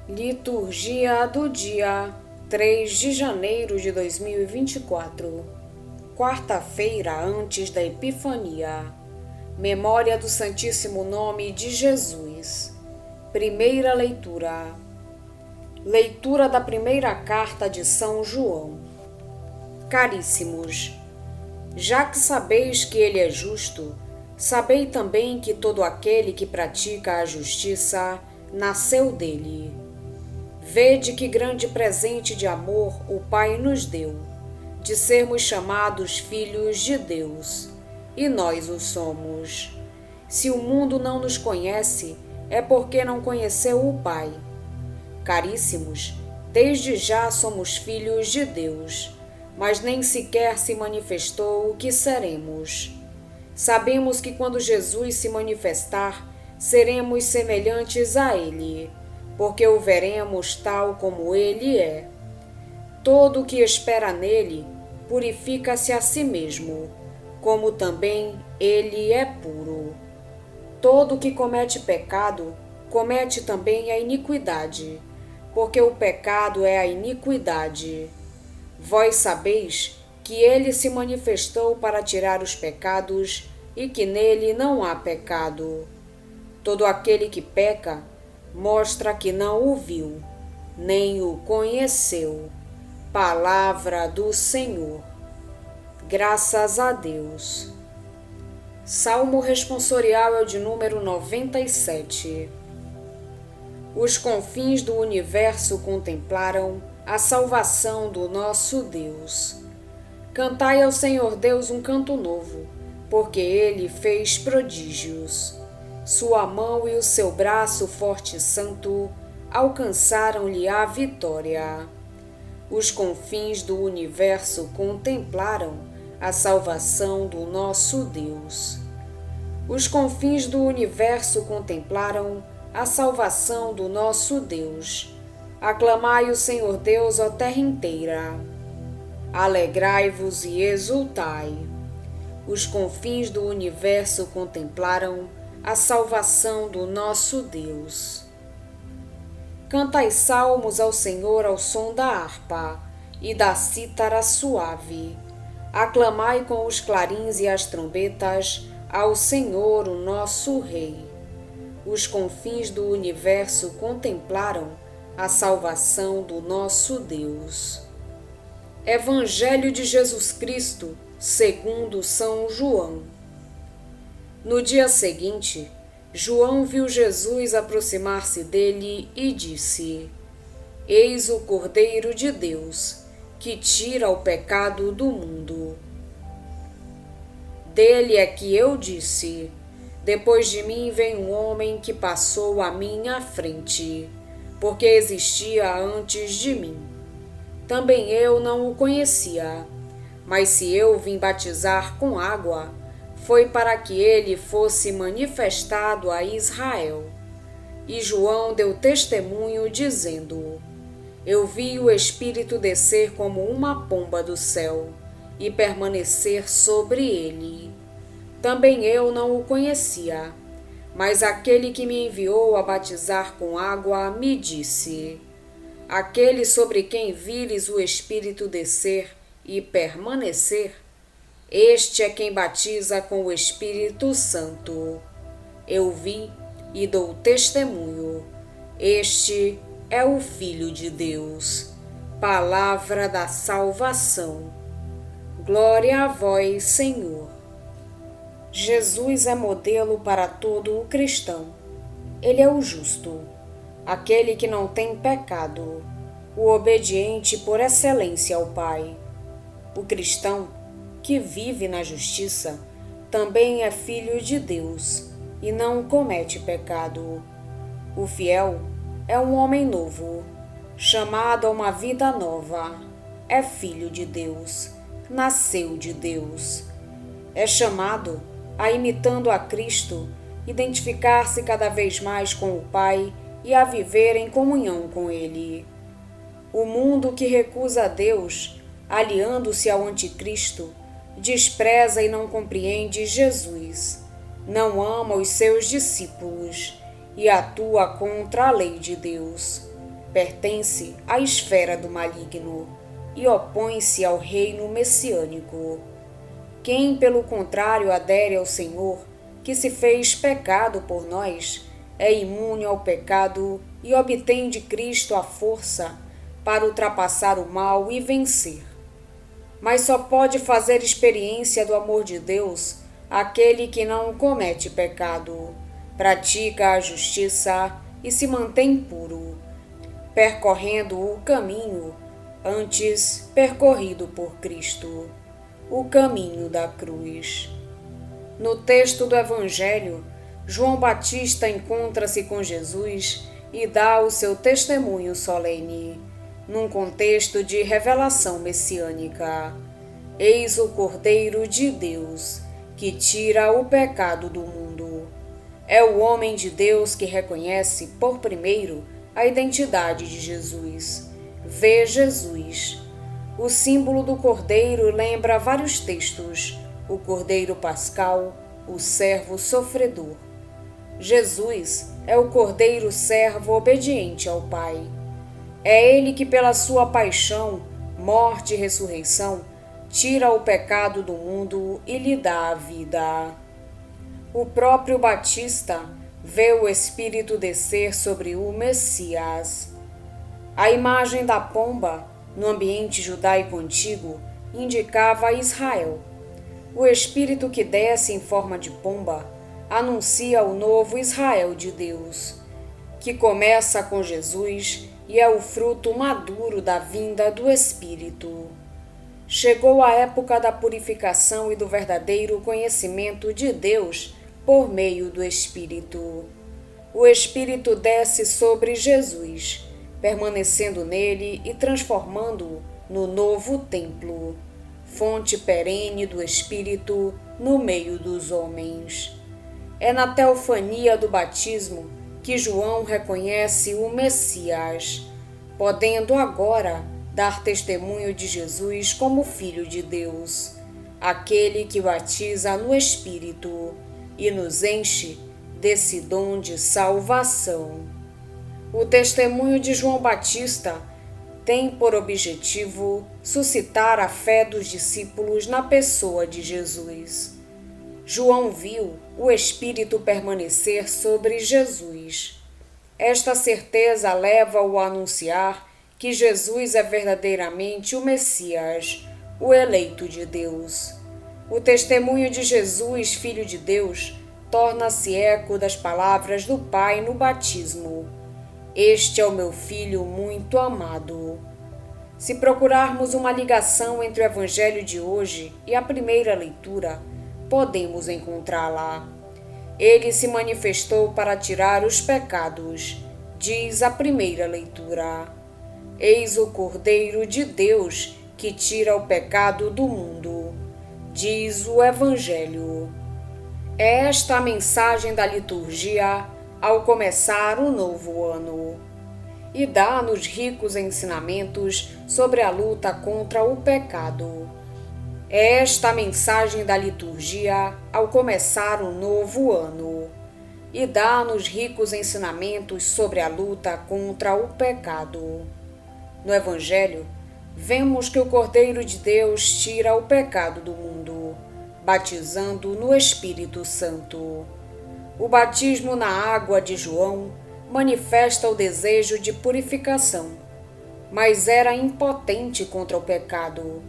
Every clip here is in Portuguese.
Liturgia do dia 3 de janeiro de 2024, quarta-feira antes da Epifania. Memória do Santíssimo Nome de Jesus. Primeira leitura. Leitura da primeira carta de São João. Caríssimos, já que sabeis que ele é justo, sabei também que todo aquele que pratica a justiça nasceu dele. Vede que grande presente de amor o Pai nos deu, de sermos chamados filhos de Deus, e nós o somos. Se o mundo não nos conhece, é porque não conheceu o Pai. Caríssimos, desde já somos filhos de Deus, mas nem sequer se manifestou o que seremos. Sabemos que quando Jesus se manifestar, seremos semelhantes a Ele, porque o veremos tal como Ele é. Todo o que espera nele purifica-se a si mesmo, como também Ele é puro. Todo o que comete pecado, comete também a iniquidade, porque o pecado é a iniquidade. Vós sabeis que Ele se manifestou para tirar os pecados e que nele não há pecado. Todo aquele que peca, mostra que não o viu, nem o conheceu. Palavra do Senhor. Graças a Deus. Salmo responsorial é o de número 97. Os confins do universo contemplaram a salvação do nosso Deus. Cantai ao Senhor Deus um canto novo, porque Ele fez prodígios. Sua mão e o seu braço forte e santo alcançaram-lhe a vitória. Os confins do universo contemplaram a salvação do nosso Deus. Os confins do universo contemplaram a salvação do nosso Deus. Aclamai o Senhor Deus, ó terra inteira. Alegrai-vos e exultai. Os confins do universo contemplaram a salvação do nosso Deus. Cantai salmos ao Senhor ao som da harpa e da cítara suave. Aclamai com os clarins e as trombetas ao Senhor, o nosso Rei. Os confins do universo contemplaram a salvação do nosso Deus. Evangelho de Jesus Cristo, segundo São João. No dia seguinte, João viu Jesus aproximar-se dele e disse: Eis o Cordeiro de Deus, que tira o pecado do mundo. Dele é que eu disse: Depois de mim vem um homem que passou à minha frente, porque existia antes de mim. Também eu não o conhecia, mas se eu vim batizar com água, foi para que ele fosse manifestado a Israel. E João deu testemunho, dizendo: Eu vi o Espírito descer como uma pomba do céu e permanecer sobre ele. Também eu não o conhecia, mas aquele que me enviou a batizar com água me disse: Aquele sobre quem vires o Espírito descer e permanecer, este é quem batiza com o Espírito Santo. Eu vi e dou testemunho. Este é o Filho de Deus. Palavra da salvação. Glória a vós, Senhor. Jesus é modelo para todo o cristão. Ele é o justo, aquele que não tem pecado, o obediente por excelência ao Pai. O cristão que vive na justiça, também é filho de Deus e não comete pecado. O fiel é um homem novo, chamado a uma vida nova. É filho de Deus, nasceu de Deus. É chamado a, imitando a Cristo, identificar-se cada vez mais com o Pai e a viver em comunhão com Ele. O mundo que recusa a Deus, aliando-se ao anticristo, despreza e não compreende Jesus, não ama os seus discípulos e atua contra a lei de Deus. pertence à esfera do maligno e opõe-se ao reino messiânico. Quem, pelo contrário, adere ao Senhor, que se fez pecado por nós, é imune ao pecado e obtém de Cristo a força para ultrapassar o mal e vencer. Mas só pode fazer experiência do amor de Deus aquele que não comete pecado, pratica a justiça e se mantém puro, percorrendo o caminho antes percorrido por Cristo, o caminho da cruz. No texto do Evangelho, João Batista encontra-se com Jesus e dá o seu testemunho solene, num contexto de revelação messiânica. Eis o Cordeiro de Deus, que tira o pecado do mundo. É o homem de Deus que reconhece, por primeiro, a identidade de Jesus. Vê Jesus. O símbolo do Cordeiro lembra vários textos: o Cordeiro Pascal, o servo sofredor. Jesus é o Cordeiro servo obediente ao Pai. É ele que, pela sua paixão, morte e ressurreição, tira o pecado do mundo e lhe dá a vida. O próprio Batista vê o Espírito descer sobre o Messias. A imagem da pomba, no ambiente judaico antigo, indicava Israel. O Espírito que desce em forma de pomba anuncia o novo Israel de Deus, que começa com Jesus e é o fruto maduro da vinda do Espírito. Chegou a época da purificação e do verdadeiro conhecimento de Deus por meio do Espírito. O Espírito desce sobre Jesus, permanecendo nele e transformando-o no novo templo, fonte perene do Espírito no meio dos homens. É na teofania do batismo que João reconhece o Messias, podendo agora dar testemunho de Jesus como Filho de Deus, aquele que batiza no Espírito e nos enche desse dom de salvação. O testemunho de João Batista tem por objetivo suscitar a fé dos discípulos na pessoa de Jesus. João viu o Espírito permanecer sobre Jesus. Esta certeza leva-o a anunciar que Jesus é verdadeiramente o Messias, o eleito de Deus. O testemunho de Jesus, Filho de Deus, torna-se eco das palavras do Pai no batismo. Este é o meu Filho muito amado. Se procurarmos uma ligação entre o Evangelho de hoje e a primeira leitura, podemos encontrá-la. Ele se manifestou para tirar os pecados, diz a primeira leitura. Eis o Cordeiro de Deus que tira o pecado do mundo, diz o Evangelho. É esta a mensagem da liturgia ao começar o novo ano. E dá-nos ricos ensinamentos sobre a luta contra o pecado. É esta a mensagem da liturgia ao começar o novo ano. E dá-nos ricos ensinamentos sobre a luta contra o pecado. No Evangelho, vemos que o Cordeiro de Deus tira o pecado do mundo, batizando no Espírito Santo. O batismo na água de João manifesta o desejo de purificação, mas era impotente contra o pecado.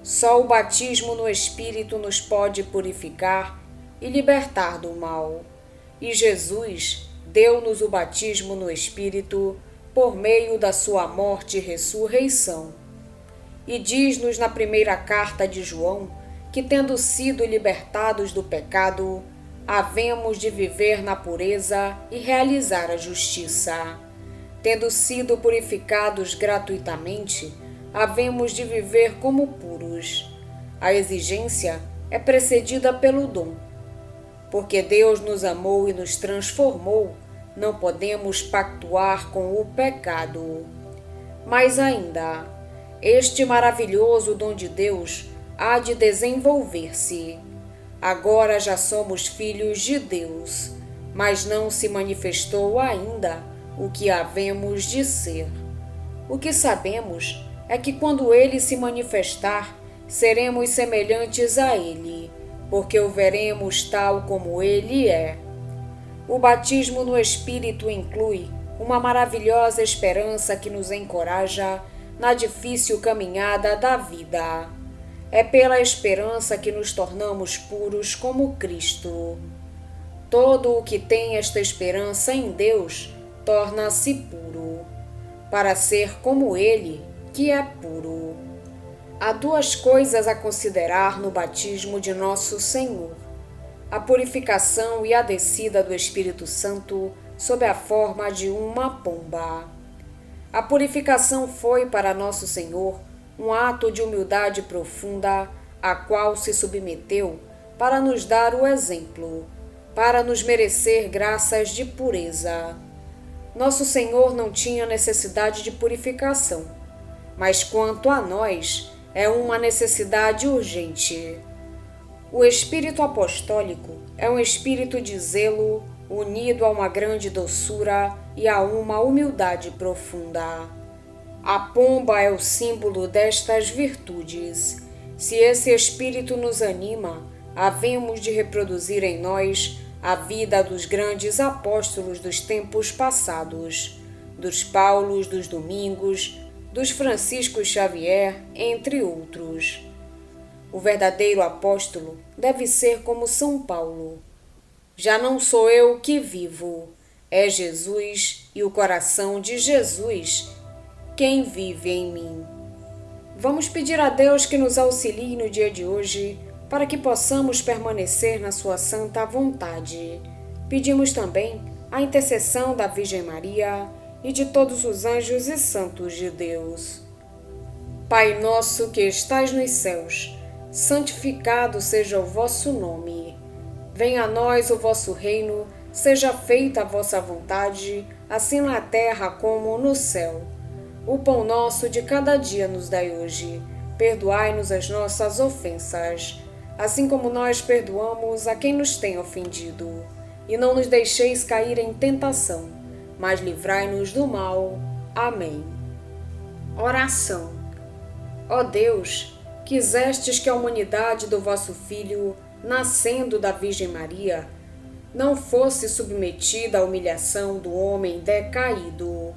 Só o batismo no Espírito nos pode purificar e libertar do mal. E Jesus deu-nos o batismo no Espírito por meio da sua morte e ressurreição. E diz-nos na primeira carta de João que, tendo sido libertados do pecado, havemos de viver na pureza e realizar a justiça. Tendo sido purificados gratuitamente, havemos de viver como puros. A exigência é precedida pelo dom. Porque Deus nos amou e nos transformou, não podemos pactuar com o pecado. Mas ainda, este maravilhoso dom de Deus há de desenvolver-se. Agora já somos filhos de Deus, mas não se manifestou ainda o que havemos de ser. O que sabemos é que quando Ele se manifestar, seremos semelhantes a Ele, porque o veremos tal como Ele é. O batismo no Espírito inclui uma maravilhosa esperança que nos encoraja na difícil caminhada da vida. É pela esperança que nos tornamos puros como Cristo. Todo o que tem esta esperança em Deus torna-se puro, para ser como Ele, que é puro. Há duas coisas a considerar no batismo de nosso Senhor: a purificação e a descida do Espírito Santo sob a forma de uma pomba. A purificação foi para nosso Senhor um ato de humildade profunda, a qual se submeteu para nos dar o exemplo, para nos merecer graças de pureza. Nosso Senhor não tinha necessidade de purificação, mas quanto a nós, é uma necessidade urgente. O espírito apostólico é um espírito de zelo, unido a uma grande doçura e a uma humildade profunda. A pomba é o símbolo destas virtudes. Se esse espírito nos anima, havemos de reproduzir em nós a vida dos grandes apóstolos dos tempos passados, dos Paulos, dos Domingos, dos Franciscos Xavier, entre outros. O verdadeiro apóstolo deve ser como São Paulo. Já não sou eu que vivo, é Jesus e o coração de Jesus quem vive em mim. Vamos pedir a Deus que nos auxilie no dia de hoje para que possamos permanecer na sua santa vontade. Pedimos também a intercessão da Virgem Maria e de todos os anjos e santos de Deus. Pai nosso que estais nos céus, santificado seja o vosso nome. Venha a nós o vosso reino, seja feita a vossa vontade, assim na terra como no céu. O pão nosso de cada dia nos dai hoje. Perdoai-nos as nossas ofensas, assim como nós perdoamos a quem nos tem ofendido. E não nos deixeis cair em tentação, mas livrai-nos do mal. Amém. Oração. Ó Deus, quisestes que a humanidade do vosso Filho, nascendo da Virgem Maria, não fosse submetida à humilhação do homem decaído.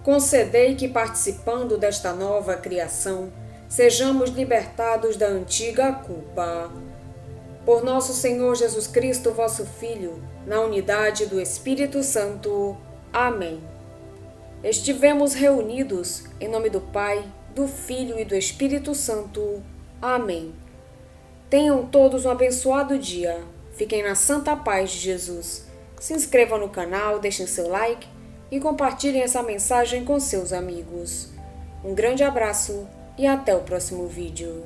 Concedei que, participando desta nova criação, sejamos libertados da antiga culpa. Por nosso Senhor Jesus Cristo, vosso Filho, na unidade do Espírito Santo. Amém. Estivemos reunidos em nome do Pai, do Filho e do Espírito Santo. Amém. Tenham todos um abençoado dia. Fiquem na santa paz de Jesus. Se inscrevam no canal, deixem seu like e compartilhem essa mensagem com seus amigos. Um grande abraço e até o próximo vídeo.